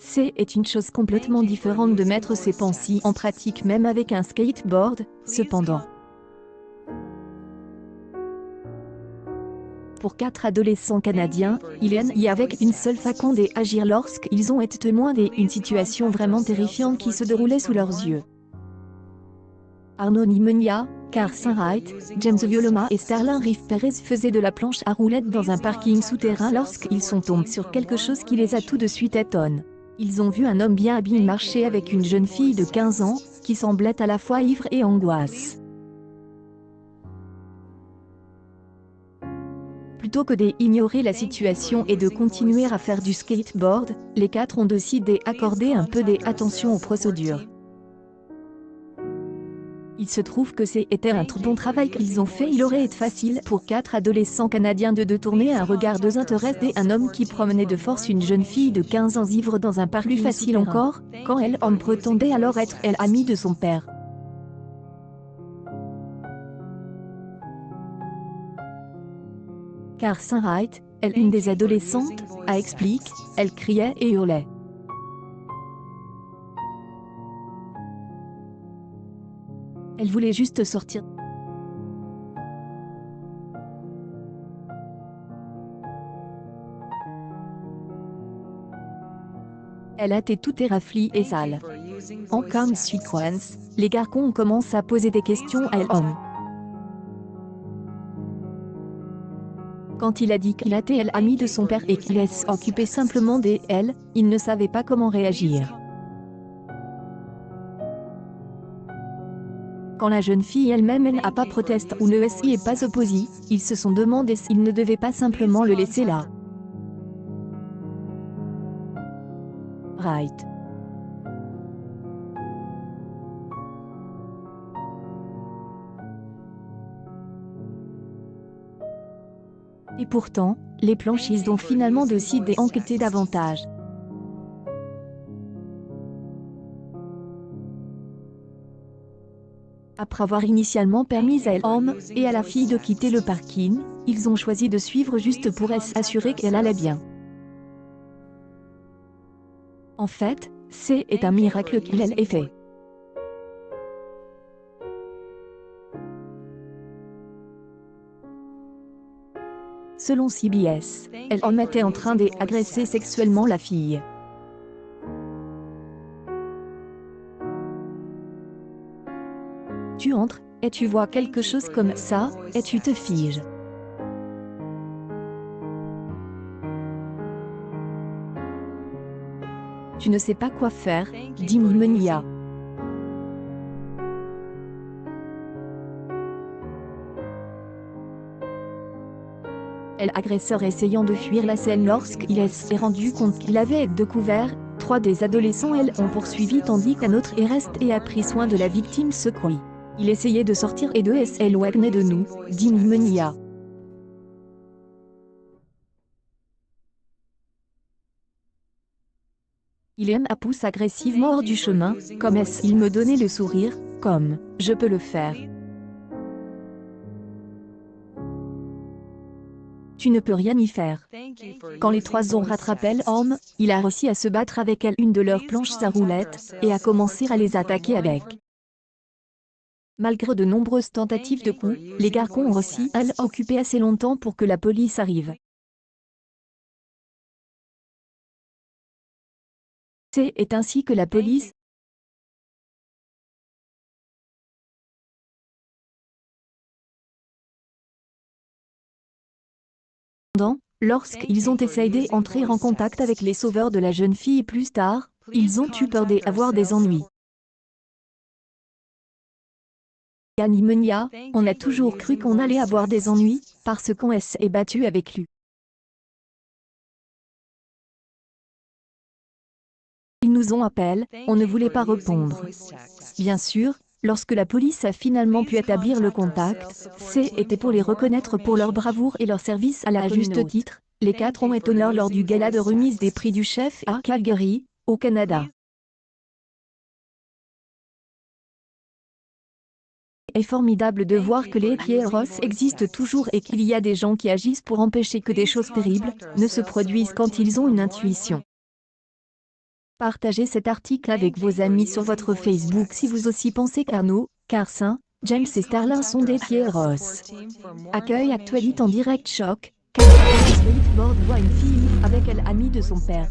C'est une chose complètement différente de mettre ses pensées en pratique même avec un skateboard, cependant. Pour 4 adolescents canadiens, il y avec une seule façon d'agir lorsqu'ils ont été témoins d'une situation vraiment terrifiante qui se déroulait sous leurs yeux. Arnaud Nimenia, Carson Wright, James Violoma et Sterling Reeve Perez faisaient de la planche à roulettes dans un parking souterrain lorsqu'ils sont tombés sur quelque chose qui les a tout de suite étonnés. Ils ont vu un homme bien habillé marcher avec une jeune fille de 15 ans, qui semblait à la fois ivre et angoisse. Plutôt que d'ignorer la situation et de continuer à faire du skateboard, les 4 ont décidé d'accorder un peu d'attention aux procédures. Il se trouve que c'était un très bon travail qu'ils ont fait. Il aurait été facile pour 4 adolescents canadiens de tourner un regard désintéressé d'un homme qui promenait de force une jeune fille de 15 ans ivre dans un parc. Plus facile encore, quand homme prétendait alors être l'ami de son père. Carson Wright, une des adolescentes, a expliqué, elle criait et hurlait. Elle voulait juste sortir. Elle a été toute éraflie et sale. En conséquence, les garçons commencent à poser des questions à l'homme. Quand il a dit qu'il était l'ami de son père et qu'il s'occupait simplement d'elle, il ne savait pas comment réagir. Quand la jeune fille elle-même n'a pas protesté ou ne s'y est pas opposée, ils se sont demandé s'ils ne devaient pas simplement le laisser là. Right. Et pourtant, les planchistes ont finalement décidé d'enquêter davantage. Après avoir initialement permis à l'homme et à la fille de quitter le parking, ils ont choisi de suivre juste pour s'assurer qu'elle allait bien. En fait, c'est un miracle qu'il ait fait. Selon CBS, l'homme était en train d'agresser sexuellement la fille. Tu entres, et tu vois quelque chose comme ça, et tu te figes. Tu ne sais pas quoi faire, dit Nimenia. L'agresseur essayant de fuir la scène lorsqu'il s'est rendu compte qu'il avait été découvert, 3 des adolescents ont poursuivi tandis qu'un autre est resté et a pris soin de la victime secouée. Il essayait de sortir et de s'éloigner de nous, dit Nimenia. Il a poussé agressivement hors du chemin, comme il me donnait le sourire, comme « je peux le faire ». Tu ne peux rien y faire. Quand les 3 ont rattrapé l'homme, il a réussi à se battre avec une de leurs planches à roulettes, et a commencé à les attaquer avec. Malgré de nombreuses tentatives de coups, les garçons ont réussi à l'occuper assez longtemps pour que la police arrive. C'est ainsi que la police lorsqu'ils ont essayé d'entrer en contact avec les sauveurs de la jeune fille plus tard, ils ont eu peur d'avoir des ennuis. À Nimenia, on a toujours cru qu'on allait avoir des ennuis, parce qu'on s'est battu avec lui. Ils nous ont appelé, on ne voulait pas répondre. Bien sûr, lorsque la police a finalement pu établir le contact, c'était pour les reconnaître pour leur bravoure et leur service à la juste titre. Les 4 ont été honneurs lors du gala de remise des prix du chef à Calgary, au Canada. C'est formidable de voir que les héros existent toujours et qu'il y a des gens qui agissent pour empêcher que des choses terribles ne se produisent quand ils ont une intuition. Partagez cet article avec vos amis sur votre Facebook si vous aussi pensez qu'Arnaud, Carson, James et Starlin sont des fieros. Accueil Actualité en direct choc. Wakeboard voit une fille avec elle amie de son père.